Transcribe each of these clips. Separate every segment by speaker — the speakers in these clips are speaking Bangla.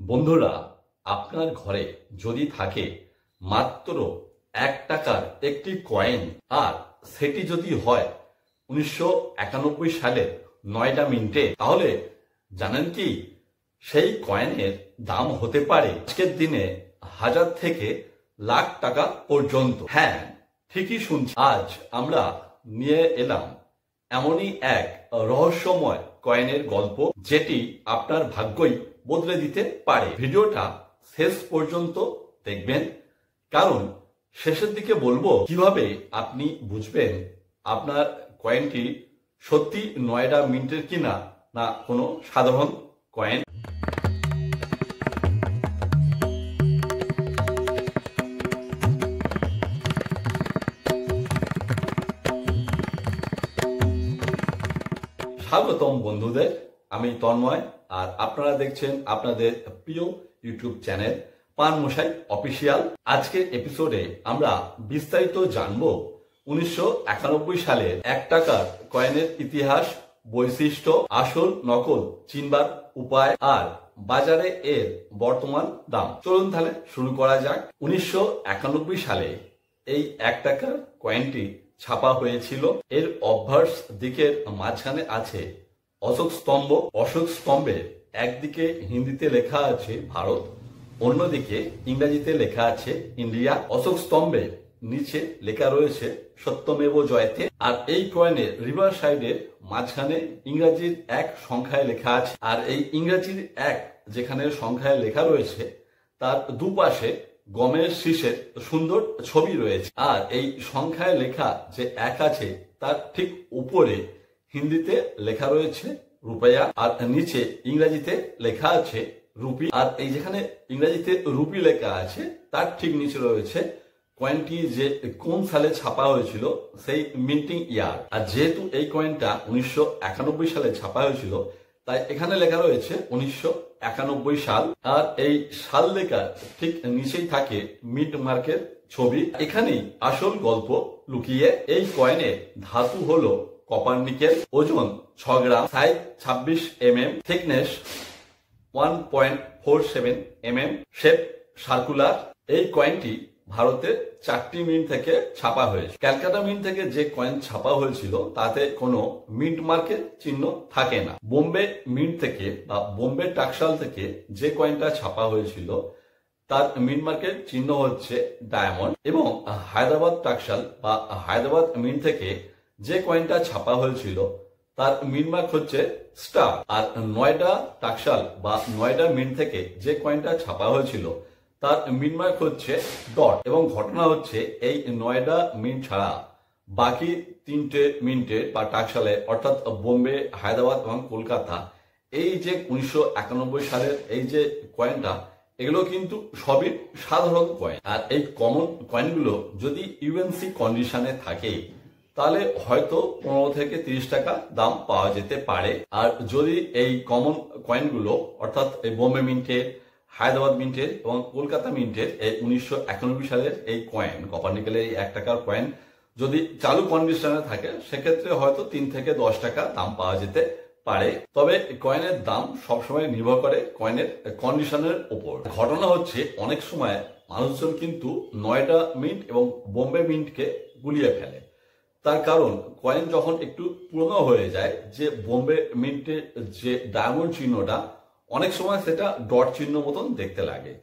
Speaker 1: বন্ধুরা, আপনার ঘরে যদি থাকে মাত্র 1 টাকার একটি কয়েন, আর সেটি যদি হয় 1991 সালের 9টা মিনিটে, তাহলে জানেন কি সেই কয়েনের দাম হতে পারে আজকের দিনে 1000 থেকে লাখ টাকা পর্যন্ত। হ্যাঁ, ঠিকই শুনছি। আজ আমরা নিয়ে এলাম এমনই এক রহস্যময় কয়েনের গল্প, যেটি আপনার ভাগ্যই বদলে দিতে পারে। ভিডিওটা শেষ পর্যন্ত দেখবেন, কারণ শেষের দিকে বলবো কিভাবে আপনি বুঝবেন আপনার কয়েনটি সত্যি 9টা মিনিটের কিনা, না কোনো সাধারণ কয়েন। স্বাগতম বন্ধুদের, আমি তন্ময়, আর আপনারা দেখছেন আপনাদের প্রিয় ইউটিউব চ্যানেল পান মশাই অফিসিয়াল। আজকের এপিসোডে আমরা বিস্তারিত জানবো 1991 সালের 1 টাকার কয়েনের ইতিহাস, বৈশিষ্ট্য, আসল নকল চিনবার উপায়, আর বাজারে এর বর্তমান দাম। চলুন তাহলে শুরু করা যাক। 1991 সালে এই 1 টাকার কয়েনটি ছাপা হয়েছিল। এর অভ্যাস দিকের মাঝখানে আছে অশোক স্তম্ভ। অশোক স্তম্ভের একদিকে হিন্দিতে লেখা আছে ভারত, অন্যদিকে ইংরেজিতে লেখা আছে ইন্ডিয়া। অশোক স্তম্ভের নিচে লেখা রয়েছে সত্যমেব জয়তে। আর এই কয়েনের রিভার সাইডের মাঝখানে ইংরেজির 1 সংখ্যায় লেখা আছে। আর এই ইংরেজির 1 যেখানে সংখ্যায় লেখা রয়েছে, তার দুপাশে গমের শীষের সুন্দর ছবি রয়েছে। আর এই সংখ্যায় লেখা যে 1 আছে, তার ঠিক উপরে হিন্দিতে লেখা রয়েছে রুপয়া, আর নিচে ইংরেজিতে লেখা আছে রুপি। আর এই যেখানে ইংরেজিতে রুপি লেখা আছে, তার ঠিক নিচে রয়েছে কয়েনটি যে কোন সালে ছাপা হয়েছিল, সেই মিন্টিং ইয়ার। আর যেহেতু এই কয়েনটা 1991 সালে ছাপা হয়েছিল, তাই এখানে লেখা রয়েছে 1991 সাল। আর এই সাল লেখার ঠিক নিচেই থাকে মিন্ট মার্কের ছবি। এখানেই আসল গল্প লুকিয়ে। এই কয়েনের ধাতু হলো কপার নিকেল, ওজন 6 gram, size 26 mm, thickness 1.47 mm, shape circular. এই কয়েনটি ভারতে 4টি মিন্ট থেকে ছাপা হয়েছে। ক্যালকাটা মিন্ট থেকে যে কয়েন ছাপা হয়েছিল, তাতে কোনো মিন্ট মার্কের চিহ্ন থাকে না। বোম্বে মিন্ট থেকে বা বোম্বে টাকশাল থেকে যে কয়েনটা ছাপা হয়েছিল, তার মিন্ট মার্কের চিহ্ন হচ্ছে ডায়মন্ড। এবং হায়দ্রাবাদ টাকশাল বা হায়দ্রাবাদ মিন্ট থেকে যে কয়েনটা ছাপা হয়েছিল, তার মিন্ট মার্ক হচ্ছে স্টার। আর নয়ডা টাকশাল বা নয়ডা মিন্ট থেকে যে কয়েনটা ছাপা হয়েছিল, তার মিন্ট মার্ক হচ্ছে ডট। এবং ঘটনা হচ্ছে, এই নয়ডা মিন্ট ছাড়া বাকি 3টে মিন্টে বা টাকশালে, অর্থাৎ বোম্বে, হায়দ্রাবাদ এবং কলকাতা, এই যে 1991 সালের এই যে কয়েনটা, এগুলো কিন্তু সবই সাধারণ কয়েন। আর এই কমন কয়েনগুলো যদি ইউএনসি কন্ডিশনে থাকে, তাহলে হয়তো 15 থেকে 30 টাকা দাম পাওয়া যেতে পারে। আর যদি এই কমন কয়েনগুলো, অর্থাৎ এই বোম্বে মিন্টের, হায়দ্রাবাদ মিন্টের এবং কলকাতা মিন্টের এই 1991 সালের এই কয়েন, কপার নিকেলের এই 1 টাকার কয়েন যদি চালু কন্ডিশনে থাকে, সেক্ষেত্রে হয়তো 3 থেকে 10 টাকা দাম পাওয়া যেতে পারে। তবে কয়েনের দাম সবসময় নির্ভর করে কয়েনের কন্ডিশনের উপর। ঘটনা হচ্ছে, অনেক সময় মানুষজন কিন্তু নয়ডা মিন্ট এবং বোম্বে মিন্টকে গুলিয়ে ফেলে। তার কারণ, কয়েন যখন একটু পুরনো হয়ে যায়, যে বোম্বে মিন্টের যে ডায়মন্ড চিহ্নটা, অনেক সময় সেটা ডট চিহ্ন মতন দেখতে লাগে।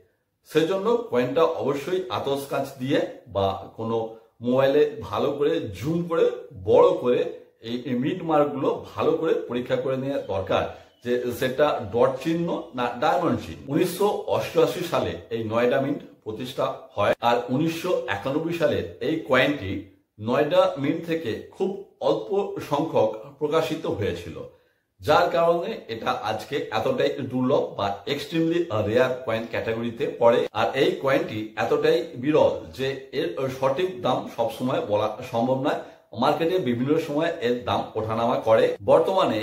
Speaker 1: সেজন্য কয়েনটা অবশ্যই আতস কাঁচ দিয়ে বা কোনো মোবাইলে ভালো করে জুম করে বড় করে এই মিন্ট মার্কগুলো ভালো করে পরীক্ষা করে নেওয়া দরকার, যে সেটা ডট চিহ্ন না ডায়মন্ড চিহ্ন। 1988 সালে এই নয়ডা মিন্ট প্রতিষ্ঠা হয়। আর 1991 সালের এই কয়েনটি নয়ডা মিন্ট থেকে খুব অল্প সংখ্যক প্রকাশিত হয়েছিল, যার কারণে এটা আজকে এতটাই দুর্লভ বা এক্সট্রিমলি রেয়ার কয়েন ক্যাটাগরিতে পড়ে। আর এই কয়েনটি এতটাই বিরল যে এর সঠিক দাম সবসময় বলা সম্ভব নয়। মার্কেটে বিভিন্ন সময় এর দাম ওঠানামা করে। বর্তমানে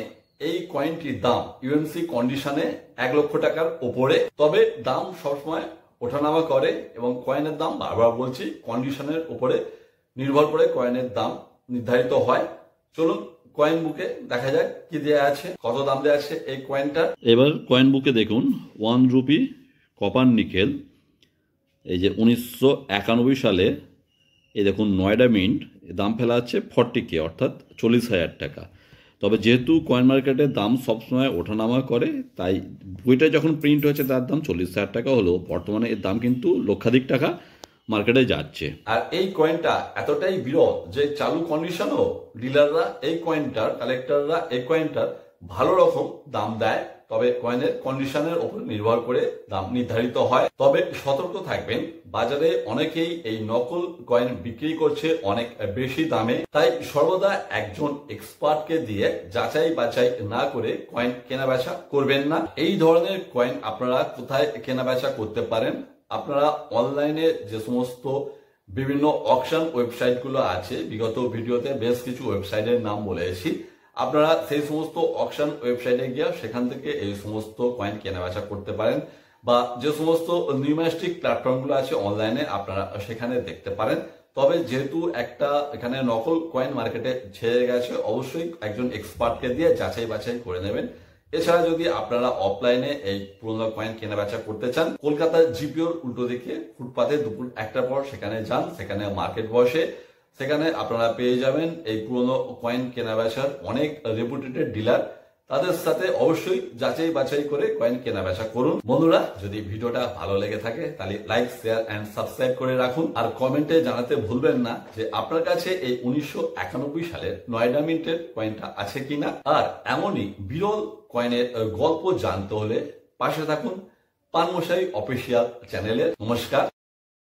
Speaker 1: এই কয়েনটির দাম ইউএনসি কন্ডিশনে 1 লক্ষ টাকার উপরে। তবে দাম সবসময় ওঠানামা করে, এবং কয়েনের দাম, বারবার বলছি, কন্ডিশনের উপরে নির্ভর করে কয়েনের দাম নির্ধারিত হয়। চলুন কয়েন বুকে দেখা যাক কি দেয়া আছে, কত দাম দেয়া আছে এই কয়েনটা।
Speaker 2: এবার কয়েন বুকে দেখুন 1 রুপি কপার নিকেল, এই যে 1991 সালে এই দেখুন নয়ডা মিন্ট দাম ফেলা আছে 40K অর্থাৎ 40,000 টাকা। তবে যেহেতু কয়েন মার্কেটের দাম সবসময় ওঠানামা করে, তাই বইটা যখন প্রিন্ট হয়েছে তার দাম 40,000 টাকা হলেও বর্তমানে এর দাম কিন্তু লক্ষাধিক টাকা মার্কেটে যাচ্ছে।
Speaker 1: আর এই কয়েনটা এতটাই বিরল যে চালু কন্ডিশনও ডিলাররা এই কয়েনটার, কালেক্টররা এই কয়েনটার ভালো রকম দাম দেয়। তবে কয়েনের কন্ডিশনের উপর নির্ভর করে দাম নির্ধারিত হয়। তবে সতর্ক থাকবেন, বাজারে অনেকেই এই নকল কয়েন বিক্রি করছে অনেক বেশি দামে। তাই সর্বদা একজন এক্সপার্টকে দিয়ে যাচাই বাছাই না করে কয়েন কেনাবেচা করবেন না। এই ধরনের কয়েন আপনারা কোথায় কেনাবেচা করতে পারেন? আপনারা অনলাইনে যে সমস্ত বিভিন্ন অকশন ওয়েবসাইটগুলো আছে, বিগত ভিডিওতে বেশ কিছু ওয়েবসাইটের নাম বলেছি, আপনারা সেই সমস্ত অকশন ওয়েবসাইটে গিয়ে সেখান থেকে এই সমস্ত কয়েন কেনাবেচা করতে পারেন। বা যে সমস্ত নিউম্যাস্টিক প্ল্যাটফর্মগুলো আছে অনলাইনে, আপনারা সেখানে দেখতে পারেন। তবে যেহেতু একটা এখানে নকল কয়েন মার্কেটে ছেড়ে গেছে, অবশ্যই একজন এক্সপার্টকে দিয়ে যাচাই বাছাই করে নেবেন। এছাড়া যদি আপনারা অফলাইনে এই পুরোনো কয়েন কেনাবেচা করতে চান, কলকাতার জিপিওর উল্টো দিকে ফুটপাতে দুপুর 1টার পর সেখানে যান, সেখানে মার্কেট বসে, সেখানে আপনারা পেয়ে যাবেন এই পুরোনো কয়েন কেনাবেচার অনেক রেপুটেটেড ডিলার। তাদের সাথে অবশ্যই যাচাই বাছাই করে কয়েন কেনাবেচা করুন। বন্ধুরা, যদি ভিডিওটা ভালো লেগে থাকে তাহলে লাইক, শেয়ার এন্ড সাবস্ক্রাইব করে রাখুন। আর কমেন্টে জানাতে ভুলবেন না যে আপনার কাছে এই 1991 সালের নয়ডা মিন্টের কয়েনটা আছে কিনা। আর এমনই বিরল কয়েনের গল্প জানতে হলে পাশে থাকুন পানমশাই অফিসিয়াল চ্যানেলে। নমস্কার।